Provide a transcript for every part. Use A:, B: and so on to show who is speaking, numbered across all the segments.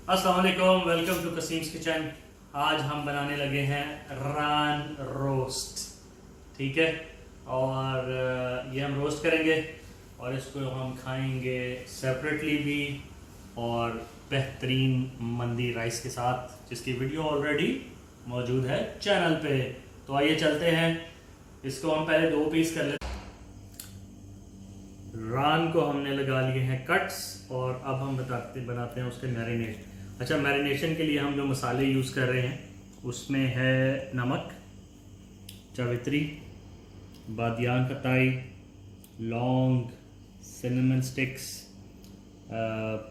A: अस्सलाम वालेकुम, welcome to कसीम्स kitchen. आज हम बनाने लगे हैं रान रोस्ट। ठीक है, और ये हम रोस्ट करेंगे और इसको हम खाएंगे सेपरेटली भी और बेहतरीन मंदी राइस के साथ, जिसकी वीडियो ऑलरेडी मौजूद है चैनल पे। तो आइए चलते हैं, इसको हम पहले 2 पीस कर लेते हैं। रान को हमने लगा लिए हैं कट्स और अब हम बनाते हैं उसके मैरिनेट। अच्छा, मैरिनेशन के लिए हम जो मसाले यूज़ कर रहे हैं उसमें है नमक, जावित्री, बादियान कताई, लौंग, सिनेमन स्टिक्स,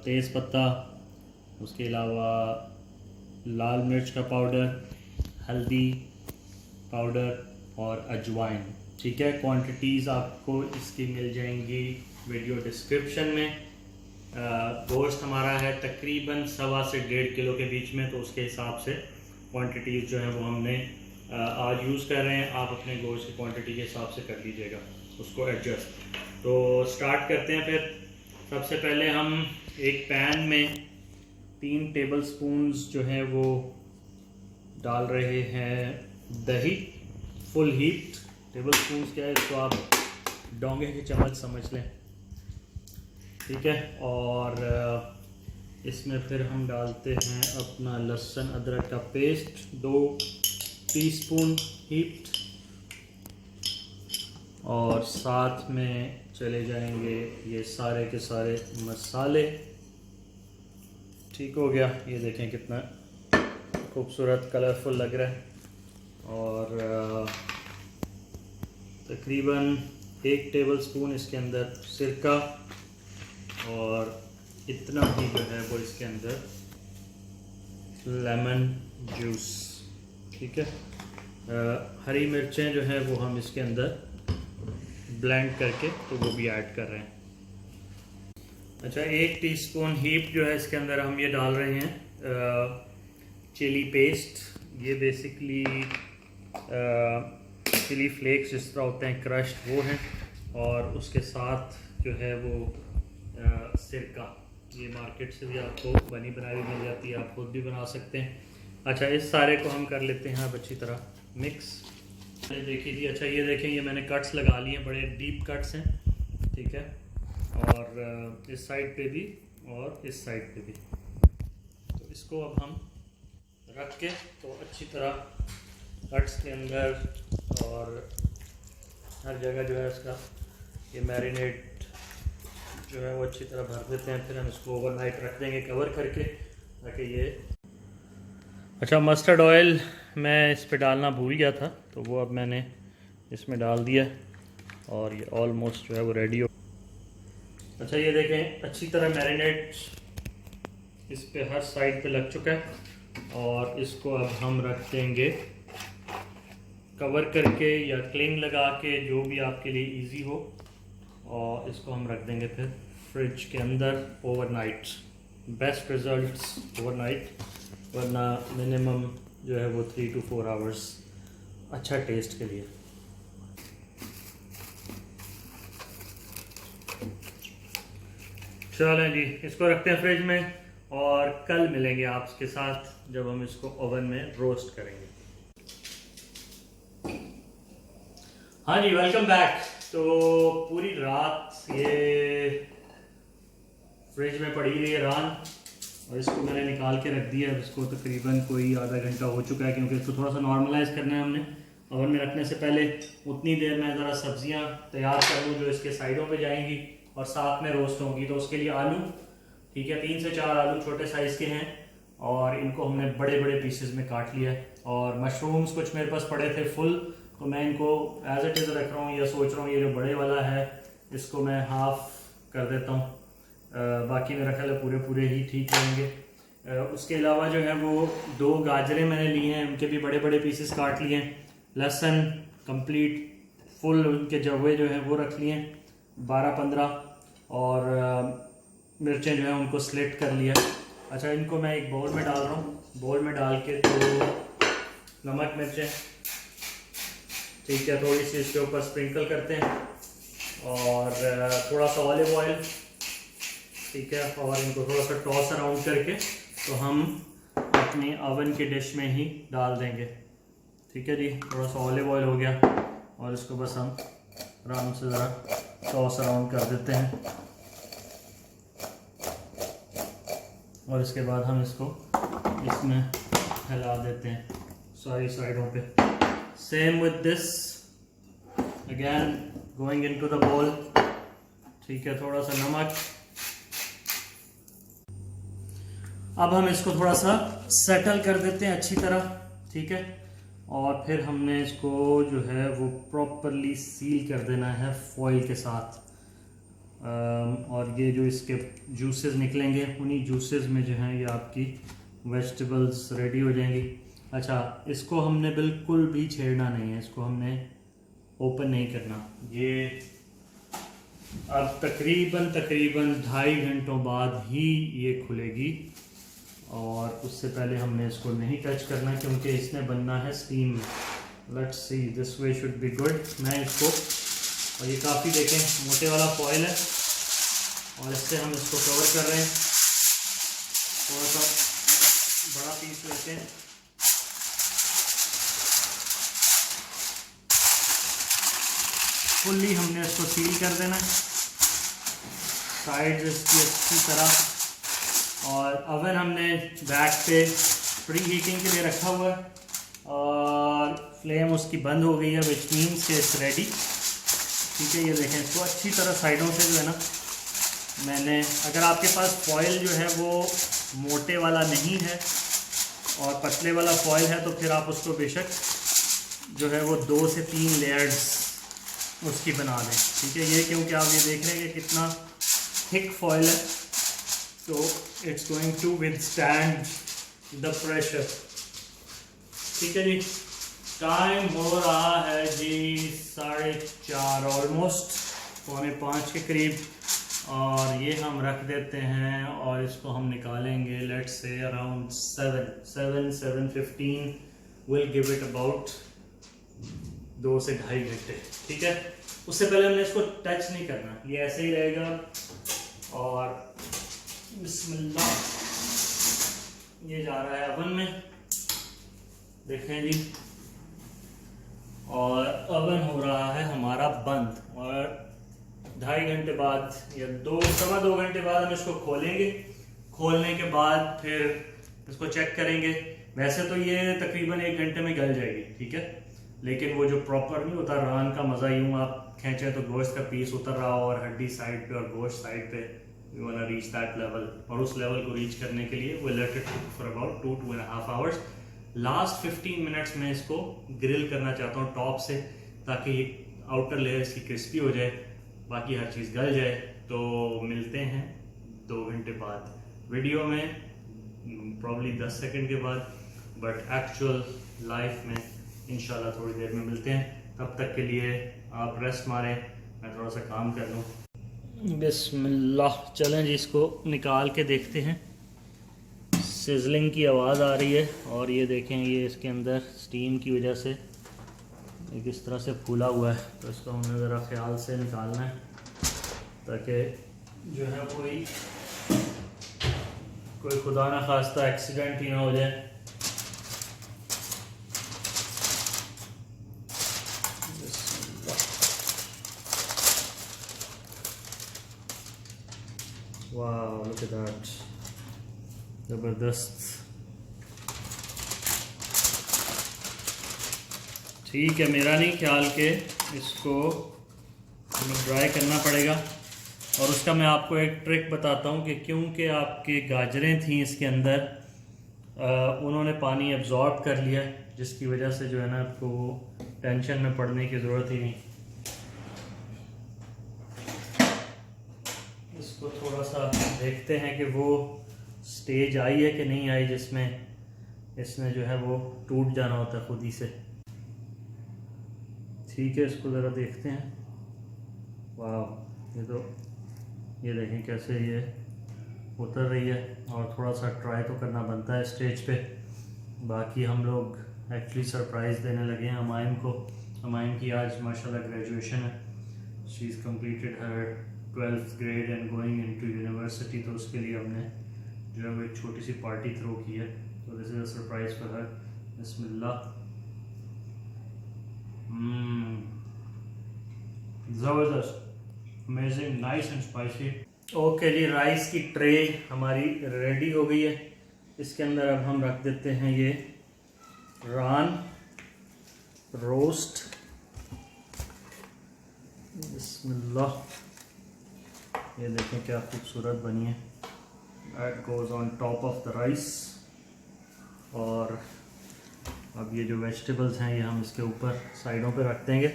A: तेज़ पत्ता, उसके अलावा लाल मिर्च का पाउडर, हल्दी पाउडर और अजवाइन। ठीक है, क्वांटिटीज़ आपको इसकी मिल जाएंगी वीडियो डिस्क्रिप्शन में। गोश्त हमारा है तकरीबन 1.25 से 1.5 किलो के बीच में, तो उसके हिसाब से क्वांटिटीज़ जो है वो हमने आज यूज़ कर रहे हैं। आप अपने गोश्त की क्वांटिटी के हिसाब से कर लीजिएगा, उसको एडजस्ट। तो स्टार्ट करते हैं। फिर सबसे पहले हम एक पैन में 3 टेबलस्पून्स जो है वो डाल रहे हैं दही, फुल हीट। टेबलस्पून्स क्या है, इसको आप डोंगे के चम्मच समझ लें। ठीक है, और इसमें फिर हम डालते हैं अपना लहसुन अदरक का पेस्ट 2 टीस्पून हीट, और साथ में चले जाएंगे ये सारे के सारे मसाले। ठीक हो गया, ये देखें कितना खूबसूरत कलरफुल लग रहा है। और तकरीबन 1 टेबलस्पून इसके अंदर सिरका, और इतना ही जो है वो इसके अंदर लेमन जूस। ठीक है, हरी मिर्चें जो है वो हम इसके अंदर ब्लेंड करके तो वो भी ऐड कर रहे हैं। अच्छा, 1 टीस्पून हीप जो है इसके अंदर हम ये डाल रहे हैं चिली पेस्ट। ये बेसिकली चिली फ्लेक्स जिस तरह होते हैं क्रश्ड, वो हैं, और उसके साथ जो है वो सिरका। ये मार्केट से भी आपको बनी बनाई हुई मिल जाती है, आप खुद भी बना सकते हैं। अच्छा, इस सारे को हम कर लेते हैं अब अच्छी तरह मिक्स। देखिए जी, अच्छा ये देखें, ये मैंने कट्स लगा लिए हैं, बड़े डीप कट्स हैं। ठीक है, और इस साइड पे भी और इस साइड पे भी। तो इसको अब हम रख के तो अच्छी तरह कट्स के अंदर और हर जगह जो है इसका ये मैरिनेट जो है वो अच्छी तरह भर देते हैं। फिर हम इसको ओवरनाइट रख देंगे कवर करके, ताकि ये। अच्छा, मस्टर्ड ऑयल मैं इस पे डालना भूल गया था, तो वो अब मैंने इसमें डाल दिया और ये ऑलमोस्ट जो है वो रेडी हो। अच्छा, ये देखें अच्छी तरह मैरिनेट इस पे हर साइड पे लग चुका है, और इसको अब हम रख देंगे कवर करके या क्लिंग लगा के, जो भी आपके लिए इजी हो। और इसको हम रख देंगे फिर फ्रिज के अंदर ओवरनाइट। बेस्ट रिजल्ट्स ओवरनाइट, वरना मिनिमम जो है वो 3 to 4 आवर्स अच्छा टेस्ट के लिए। चलें जी, इसको रखते हैं फ्रिज में, और कल मिलेंगे आपके साथ जब हम इसको ओवन में रोस्ट करेंगे। हाँ जी, वेलकम बैक। तो पूरी रात ये फ्रिज में पड़ी रही है रान, और इसको मैंने निकाल के रख दिया। इसको तकरीबन कोई आधा घंटा हो चुका है, क्योंकि इसको थोड़ा सा नॉर्मलाइज करना है हमने ओवन में रखने से पहले। उतनी देर में ज़रा सब्जियां तैयार कर लूँ जो इसके साइडों पे जाएंगी और साथ में रोस्ट होंगी। तो उसके लिए आलू, ठीक है, 3 से 4 आलू छोटे साइज़ के हैं, और इनको हमने बड़े बड़े पीसेज में काट लिया है। और मशरूम्स कुछ मेरे पास पड़े थे फुल, तो मैं इनको एज इट इज़ रख रहा हूँ, या सोच रहा हूँ ये जो बड़े वाला है इसको मैं हाफ कर देता हूँ। बाकी मेरा ख्याल है पूरे पूरे ही ठीक रहेंगे। उसके अलावा जो है वो 2 गाजरें मैंने लिए हैं, उनके भी बड़े बड़े पीसेस काट लिए हैं। लहसुन कंप्लीट फुल उनके जवे जो हैं वो रख लिए हैं 12-15, और मिर्चें जो हैं उनको स्लिट कर लिया। अच्छा, इनको मैं एक बाउल में डाल रहा हूँ। बाउल में डाल के तो नमक मिर्चें, ठीक है, थोड़ी सी इसके ऊपर स्प्रिंकल करते हैं, और थोड़ा सा ऑलिव ऑयल, ठीक है, और इनको थोड़ा सा टॉस अराउंड करके तो हम अपनी ओवन की डिश में ही डाल देंगे। ठीक है जी, थोड़ा सा ऑलिव ऑयल हो गया और इसको बस हम आराम से ज़रा टॉस अराउंड कर देते हैं और इसके बाद हम इसको इसमें हिला देते हैं सारी साइडों पे। Same with this again going into the बोल। ठीक है, थोड़ा सा नमक। अब हम इसको थोड़ा सा सेटल कर देते हैं अच्छी तरह। ठीक है, और फिर हमने इसको जो है वो प्रॉपरली सील कर देना है फॉइल के साथ। और ये जो इसके जूसेस निकलेंगे, उन्हीं जूसेस में जो है ये आपकी वेजिटेबल्स रेडी हो जाएंगी। अच्छा, इसको हमने बिल्कुल भी छेड़ना नहीं है, इसको हमने ओपन नहीं करना। ये अब तकरीबन 2.5 घंटों बाद ही ये खुलेगी और उससे पहले हमने इसको नहीं टच करना क्योंकि इसने बनना है स्टीम में। Let's see, this way should be good. मैं इसको, और ये काफ़ी देखें मोटे वाला फॉइल है और इससे हम इसको कवर कर रहे हैं। थोड़ा सा बड़ा पीस लेते हैं। फुल्ली हमने इसको सील कर देना है, साइड इसकी अच्छी तरह। और अवन हमने बैक पे प्री हीटिंग के लिए रखा हुआ है और फ्लेम उसकी बंद हो गई है, विच मीन्स के इट्स रेडी। ठीक है, ये देखें इसको अच्छी तरह साइडों से जो है ना मैंने, अगर आपके पास फॉइल जो है वो मोटे वाला नहीं है और पतले वाला फॉइल है तो फिर आप उसको बेशक जो है वो 2 से 3 लेयर्स उसकी बना दें। ठीक है, ये क्योंकि आप ये देख रहे हैं कि कितना थिक फॉइल है तो it's going to withstand the pressure. ठीक है जी, टाइम हो रहा है जी 4:30, ऑलमोस्ट 4:45 के करीब। और ये हम रख देते हैं और इसको हम निकालेंगे let's say around 7:15 will give it about 2 से 2.5 घंटे। ठीक है, उससे पहले हमने इसको टच नहीं करना, ये ऐसे ही रहेगा। और बिस्मिल्लाह, ये जा रहा है अवन में, देखें जी। और अवन हो रहा है हमारा बंद और 2.5 घंटे बाद या 2-2.25 घंटे बाद हम इसको खोलेंगे। खोलने के बाद फिर इसको चेक करेंगे। वैसे तो ये तकरीबन 1 घंटे में गल जाएगी। ठीक है, लेकिन वो जो प्रॉपर नहीं होता रान का मज़ा, यूँ आप खींचे तो गोश्त का पीस उतर रहा हो और हड्डी साइड पे और गोश्त साइड पे, we want to reach that level. और उस लेवल को रीच करने के लिए we let it cook for about 2-2.5 hours. Last 15 minutes में इसको ग्रिल करना चाहता हूँ टॉप से, ताकि आउटर लेयर इसकी क्रिस्पी हो जाए, बाकी हर चीज़ गल जाए। तो मिलते हैं 2 घंटे बाद वीडियो में, प्रॉब्ली 10 सेकंड के बाद, बट एक्चुअल लाइफ में इंशाल्लाह थोड़ी देर में मिलते हैं। तब तक के लिए आप रेस्ट मारें, मैं थोड़ा सा काम कर लूँ। बिस्मिल्लाह, चलें जी, इसको निकाल के देखते हैं। सिजलिंग की आवाज़ आ रही है और ये देखें, ये इसके अंदर स्टीम की वजह से एक इस तरह से फूला हुआ है। तो इसको हमें ज़रा ख्याल से निकालना है ताकि जो है कोई खुदा ना खास्ता एक्सीडेंट ही ना हो जाए। वाह, लुक एट दैट, ज़बरदस्त। ठीक है, मेरा नहीं ख्याल के इसको हमें ड्राई करना पड़ेगा। और उसका मैं आपको एक ट्रिक बताता हूँ कि क्योंकि आपके गाजरें थी इसके अंदर, उन्होंने पानी एब्जॉर्ब कर लिया, जिसकी वजह से जो है ना आपको टेंशन में पड़ने की ज़रूरत ही नहीं। इसको थोड़ा सा देखते हैं कि वो स्टेज आई है कि नहीं आई जिसमें इसने जो है वो टूट जाना होता है खुद ही से। ठीक है, इसको ज़रा देखते हैं। वाह, ये देखें कैसे ये उतर रही है। और थोड़ा सा ट्राई तो करना बनता है स्टेज पे। बाकी हम लोग एक्चुअली सरप्राइज़ देने लगे हैं हमायम को। हमायम की आज माशाल्लाह ग्रेजुएशन है। She is completed her 12th grade and going into university. तो उसके लिए हमने जो है वो एक छोटी सी पार्टी थ्रो की है, तो this is a surprise for her. बिस्मिल्लाह। ज़बरदस्त, amazing, nice and spicy. Okay जी, राइस की ट्रे हमारी रेडी हो गई है। इसके अंदर अब हम रख देते हैं ये रान रोस्ट। बिस्मिल्लाह। ये देखें क्या खूबसूरत बनी है। That goes on top of the rice. और अब ये जो वेजिटेबल्स हैं ये हम इसके ऊपर साइडों पे रख देंगे।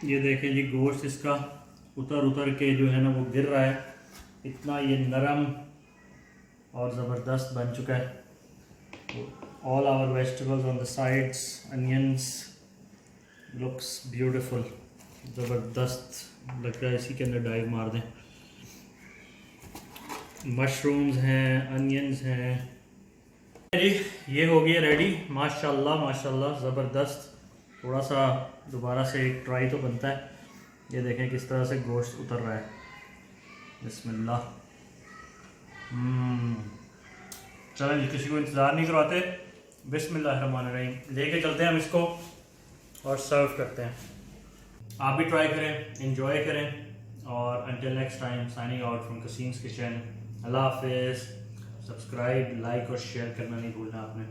A: ये देखें जी, गोश्त इसका उतर उतर के जो है ना वो गिर रहा है, इतना ये नरम और ज़बरदस्त बन चुका है। All our vegetables on the sides, onions, looks beautiful, ज़बरदस्त लग रहा है। इसी के अंदर डाइव मार दें। मशरूम्स हैं, अनियंस हैं जी। ये हो गया रेडी। माशाल्लाह माशाल्लाह, ज़बरदस्त। थोड़ा सा दोबारा से एक ट्राई तो बनता है। ये देखें किस तरह से गोश्त उतर रहा है। बिस्मिल्लाह। चलें जी, किसी को इंतज़ार नहीं करवाते, बिस्मिल्लाहिर्रहमानिर्रहीम लेके चलते हैं हम इसको और सर्व करते हैं। आप भी ट्राई करें, एंजॉय करें। और until next time, signing out from Qasim's kitchen. अल्लाह हाफिज़। सब्सक्राइब, लाइक और शेयर करना नहीं भूलना आपने।